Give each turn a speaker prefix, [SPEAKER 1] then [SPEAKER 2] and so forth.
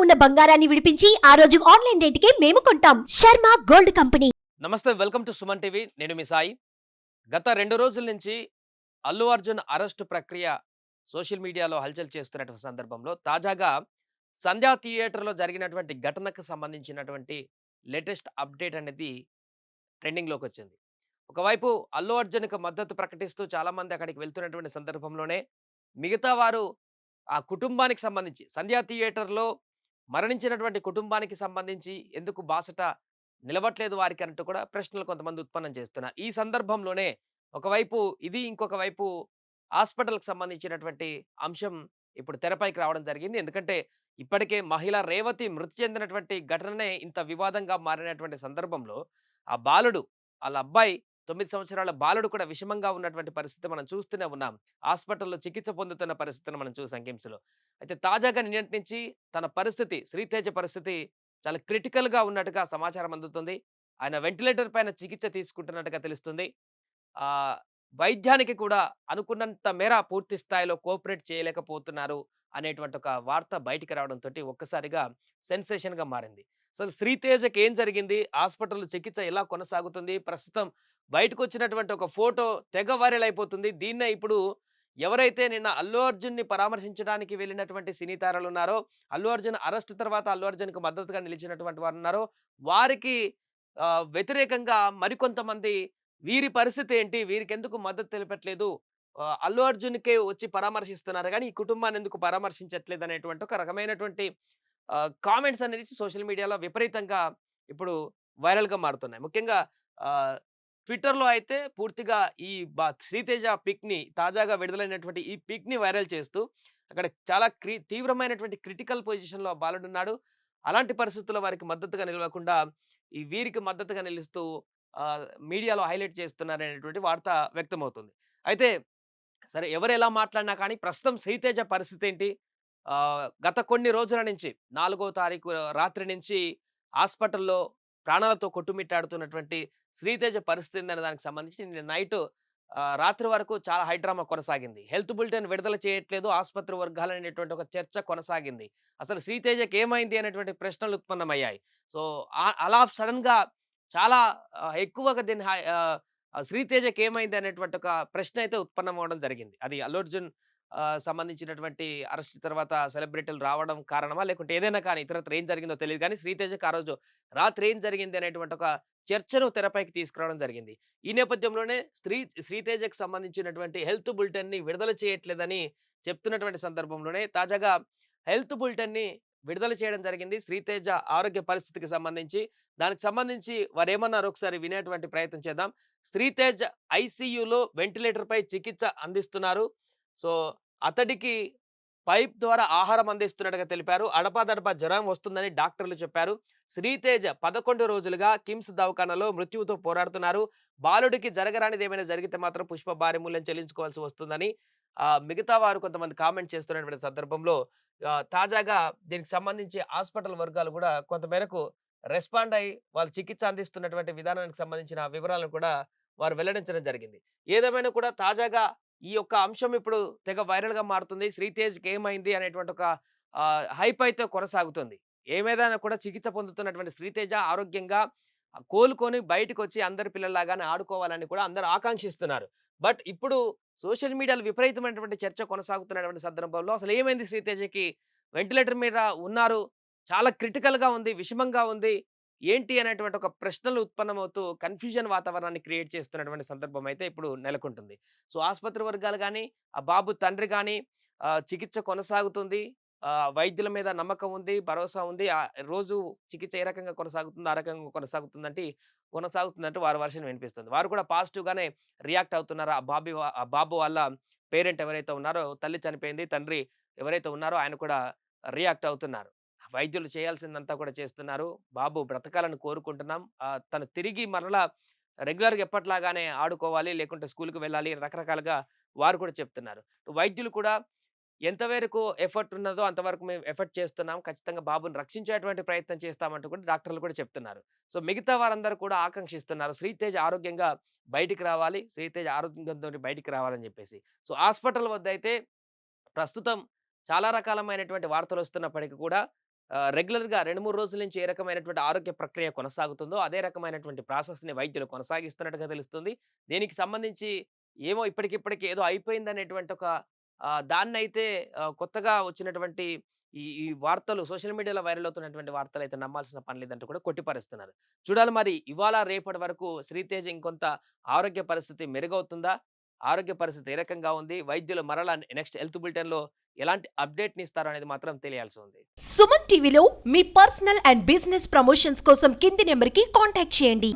[SPEAKER 1] ఉన్న బంగారాన్ని విడిపించి ఆ రోజు ఆన్లైన్ రేటుకే మేము కొంటాం. Sharma gold company.
[SPEAKER 2] నమస్తే, వెల్కమ్ టు సుమన్ టీవీ. నేను మీ సాయి. గత 2 రోజుల నుంచి అల్లు అర్జున్ అరెస్టు ప్రక్రియ సోషల్ మీడియాలో హల్చల్ చేస్తున్నటువంటి సందర్భంలో తాజాగా సంధ్యా థియేటర్‌లో జరిగినటువంటి ఘటనకు సంబంధించినటువంటి లేటెస్ట్ అప్డేట్ అనేది ట్రెండింగ్‌లోకొచ్చింది. ఒకవైపు అల్లు అర్జున్‌కి మద్దతు ప్రకటిస్తూ చాలామంది అక్కడికి వెళ్తున్నటువంటి సందర్భంలోనే మిగతా వారు ఆ కుటుంబానికి సంబంధించి సంధ్యా థియేటర్‌లో మరణించినటువంటి కుటుంబానికి సంబంధించి ఎందుకు బాసట నిలవట్లేదు వారికి అన్నట్టు కూడా ప్రశ్నలు కొంతమంది ఉత్పన్నం చేస్తున్నారు. ఈ సందర్భంలోనే ఒకవైపు ఇది, ఇంకొక వైపు హాస్పిటల్‌కి సంబంధించినటువంటి అంశం ఇప్పుడు తెరపైకి రావడం జరిగింది. ఎందుకంటే ఇప్పటికే మహిళ రేవతి మృతి చెందినటువంటి ఘటననే ఇంత వివాదంగా మారినటువంటి సందర్భంలో ఆ బాలుడు, ఆళ్ళ అబ్బాయి 9 సంవత్సరాల బాలుడు కూడా విషమంగా ఉన్నటువంటి పరిస్థితి మనం చూస్తూనే ఉన్నాం. హాస్పిటల్‌లో చికిత్స పొందుతున్న పరిస్థితిని మనం చూసాం కిమ్స్‌లో. అయితే తాజాగా నిన్నటి నుంచి తన పరిస్థితి, శ్రీతేజ పరిస్థితి చాలా క్రిటికల్‌గా ఉన్నట్టుగా సమాచారం అందుతుంది. ఆయన వెంటిలేటర్ పైన చికిత్స తీసుకుంటున్నట్టుగా తెలుస్తుంది. ఆహ్, వైద్యానికి కూడా అనుకున్నంత మేర పూర్తి స్థాయిలో కోఆపరేట్ చేయలేకపోతున్నారు అనేటువంటి ఒక వార్త బయటికి రావడంతోటి ఒక్కసారిగా సెన్సేషన్‌గా మారింది. అసలు శ్రీతేజకి ఏం జరిగింది? హాస్పిటల్‌లో చికిత్స ఎలా కొనసాగుతుంది? ప్రస్తుతం బయటకొచ్చినటువంటి ఒక ఫోటో తెగ వైరల్ అయిపోతుంది. దీన్నే ఇప్పుడు ఎవరైతే నిన్న అల్లు అర్జున్‌ని పరామర్శించడానికి వెళ్ళినటువంటి సినీ తారలున్నారో, అల్లు అర్జున్ అరెస్ట్ తర్వాత అల్లు అర్జున్‌కి మద్దతుగా నిలిచినటువంటి వారున్నారో, వారికి వ్యతిరేకంగా మరికొంతమంది వీరి పరిస్థితి ఏంటి? వీరికెందుకు మద్దతు తెలపట్లేదు? అల్లు అర్జున్‌కే వచ్చి పరామర్శిస్తున్నారు గానీ, ఈ కుటుంబాన్ని ఎందుకు పరామర్శించట్లేదు అనేటువంటి ఒక రకమైనటువంటి కామెంట్స్ అనేది సోషల్ మీడియాలో విపరీతంగా ఇప్పుడు వైరల్‌గా మారుతున్నాయి. ముఖ్యంగా ఆహ్, ట్విట్టర్‌లో అయితే పూర్తిగా ఈ శ్రీతేజ పిక్‌ని తాజాగా విడుదలైనటువంటి ఈ పిక్‌ని వైరల్ చేస్తూ అక్కడ చాలా తీవ్రమైనటువంటి క్రిటికల్ పొజిషన్‌లో ఆ బాలుడున్నాడు. అలాంటి పరిస్థితుల్లో వారికి మద్దతుగా నిలవకుండా ఈ వీరికి మద్దతుగా నిలుస్తూ మీడియాలో హైలైట్ చేస్తున్నారనేటువంటి వార్త వ్యక్తమవుతుంది. అయితే సరే, ఎవరెలా మాట్లాడినా కానీ ప్రస్తుతం శ్రీతేజ పరిస్థితేంటి? గత కొన్ని రోజుల నుంచి 4వ తారీఖు రాత్రి నుంచి హాస్పిటల్‌లో ప్రాణాలతో కొట్టుమిట్టాడుతున్నటువంటి శ్రీతేజ పరిస్థితి ఏందనే దానికి సంబంధించి నిన్న నైటు రాత్రి వరకు చాలా హై డ్రామా కొనసాగింది. హెల్త్ బులెటిన్ విడుదల చేయట్లేదు ఆస్పత్రి వర్గాలనేటువంటి ఒక చర్చ కొనసాగింది. అసలు శ్రీతేజకి ఏమైంది అనేటువంటి ప్రశ్నలు ఉత్పన్నమయ్యాయి. సో, అలా సడెన్‌గా చాలా ఎక్కువగా దీన్ని శ్రీతేజకి ఏమైంది అనేటువంటి ఒక ప్రశ్న అయితే ఉత్పన్నమవ్వడం జరిగింది. అది అల్లు అర్జున్ సంబంధించినటువంటి అరెస్ట్ తర్వాత సెలబ్రిటీలు రావడం కారణమా? లేకుంటే ఏదైనా కానీ ఇతరత్ర ఏం జరిగిందో తెలీదు గానీ, శ్రీతేజకి ఆ రోజు రాత్రి ఏం జరిగింది అనేటువంటి ఒక చర్చను తెరపైకి తీసుకురావడం జరిగింది. ఈ నేపథ్యంలోనే శ్రీతేజకి సంబంధించినటువంటి హెల్త్ బులెటిన్‌ని విడుదల చేయట్లేదని చెప్తున్నటువంటి సందర్భంలోనే తాజాగా హెల్త్ బులెటిన్‌ని విడుదల చేయడం జరిగింది. శ్రీతేజ ఆరోగ్య పరిస్థితికి సంబంధించి. దానికి సంబంధించి వారేమన్నారో ఒకసారి వినేటువంటి ప్రయత్నం చేద్దాం. శ్రీతేజ్ ఐసీయూలో వెంటిలేటర్‌పై చికిత్స అందిస్తున్నారు. సో, అతడికి పైప్ ద్వారా ఆహారం అందిస్తున్నట్టుగా తెలిపారు. అడపాదడపా జ్వరం వస్తుందని డాక్టర్లు చెప్పారు. శ్రీతేజ్ 11 రోజులుగా కిమ్స్ దవాఖానాలో మృత్యువుతో పోరాడుతున్నారు. బాలుడికి జరగరానిదేమైనా జరిగితే మాత్రం పుష్ప భారీ మూల్యం చెల్లించుకోవాల్సి వస్తుందని మిగతా వారు కొంతమంది కామెంట్ చేస్తున్నటువంటి సందర్భంలో తాజాగా దీనికి సంబంధించి హాస్పిటల్ వర్గాలు కూడా కొంత మేరకు రెస్పాండ్ అయ్యి వాళ్ళు చికిత్స అందిస్తున్నటువంటి విధానానికి సంబంధించిన వివరాలను కూడా వారు వెల్లడించడం జరిగింది. ఏదేమైనా కూడా తాజాగా ఈ యొక్క అంశం ఇప్పుడు తెగ వైరల్‌గా మారుతుంది. శ్రీతేజ్‌కి ఏమైంది అనేటువంటి ఒక హైప్ అయితే కొనసాగుతుంది. ఏమైనా కూడా చికిత్స పొందుతున్నటువంటి శ్రీతేజ ఆరోగ్యంగా కోలుకొని బయటికొచ్చి అందరి పిల్లల్లాగానే ఆడుకోవాలని కూడా అందరూ ఆకాంక్షిస్తున్నారు. బట్ ఇప్పుడు సోషల్ మీడియాలో విపరీతమైనటువంటి చర్చ కొనసాగుతున్నటువంటి సందర్భంలో అసలు ఏమైంది శ్రీతేజకి? వెంటిలేటర్ మీద ఉన్నారు. చాలా క్రిటికల్‌గా ఉంది. విషమంగా ఉంది. ఏంటి అనేటువంటి ఒక ప్రశ్నలు ఉత్పన్నమవుతూ కన్‌ఫ్యూజన్ వాతావరణాన్ని క్రియేట్ చేస్తున్నటువంటి సందర్భం అయితే ఇప్పుడు నెలకొంటుంది. సో, ఆస్పత్రి వర్గాలు గాని, ఆ బాబు తండ్రి గాని చికిత్స కొనసాగుతుంది. వైద్యుల మీద నమ్మకం ఉంది, భరోసా ఉంది. రోజు చికిత్స ఏ రకంగా కొనసాగుతుందో, ఆ రకంగా కొనసాగుతుందంటూ వారి వర్షన్ వినిపిస్తుంది. వారు కూడా పాజిటివ్‌గానే రియాక్ట్ అవుతున్నారు. ఆ బాబు వాళ్ళ పేరెంట్ ఎవరైతే ఉన్నారో, తల్లి చనిపోయింది. తండ్రి ఎవరైతే ఉన్నారో ఆయన కూడా రియాక్ట్ అవుతున్నారు. వైద్యులు చేయాల్సిందంతా కూడా చేస్తున్నారు. బాబు బ్రతకాలని కోరుకుంటున్నాం. తను తిరిగి మరలా రెగ్యులర్‌గా ఎప్పటిలాగానే ఆడుకోవాలి, లేకుంటే స్కూల్‌కి వెళ్ళాలి రకరకాలుగా వారు కూడా చెప్తున్నారు. వైద్యులు కూడా ఎంత మేరకు ఎఫర్ట్ ఉన్నదో అంతవరకు మేము ఎఫర్ట్ చేస్తున్నాం. ఖచ్చితంగా బాబుని రక్షించేటువంటి ప్రయత్నం చేస్తామంటూ కూడా డాక్టర్లు కూడా చెప్తున్నారు. సో, మిగతా వారందరూ కూడా ఆకాంక్షిస్తున్నారు. శ్రీతేజ్ ఆరోగ్యంగా బయటికి రావాలి. శ్రీతేజ్ ఆరోగ్యంతోటి బయటికి రావాలని జెప్పేసి. సో, హాస్పిటల్ వద్దయితే ప్రస్తుతం చాలా రకాలమైనటువంటి వార్తలొస్తున్నప్పటికి కూడా రెగ్యులర్‌గా 2, 3 రోజుల నుంచి ఏ రకమైనటువంటి ఆరోగ్య ప్రక్రియ కొనసాగుతుందో, అదే రకమైనటువంటి ప్రాసెస్‌ని వైద్యులు కొనసాగిస్తున్నట్టుగా తెలుస్తుంది. దీనికి సంబంధించి ఏమో ఇప్పటికిప్పటికి ఏదో అయిపోయిందనేటువంటి ఒక దాన్నైతే కొత్తగా వచ్చినటువంటి ఈ వార్తలు సోషల్ మీడియాలో వైరల్ అవుతున్నటువంటి వార్తలైతే నమ్మాల్సిన పని లేదంటూ కూడా కొట్టిపారేస్తున్నారు. చూడాలి మరి ఇవాళ, రేపటి వరకు శ్రీతేజ్ ఇంకొంత ఆరోగ్య పరిస్థితి మెరుగవుతుందా? ఆరోగ్య పరిస్థితి ఏ రకంగా ఉంది? వైద్యులు మరలా నెక్స్ట్ హెల్త్ బులెటిన్‌లో ఎలాంటి అప్డేట్‌ని ఇస్తారో అనేది మాత్రం తెలియాల్సి ఉంది.
[SPEAKER 1] సుమన్ టీవీలో మీ పర్సనల్ అండ్ బిజినెస్ ప్రమోషన్స్ కోసం కింది నెంబర్కి కాంటాక్ట్ చేయండి.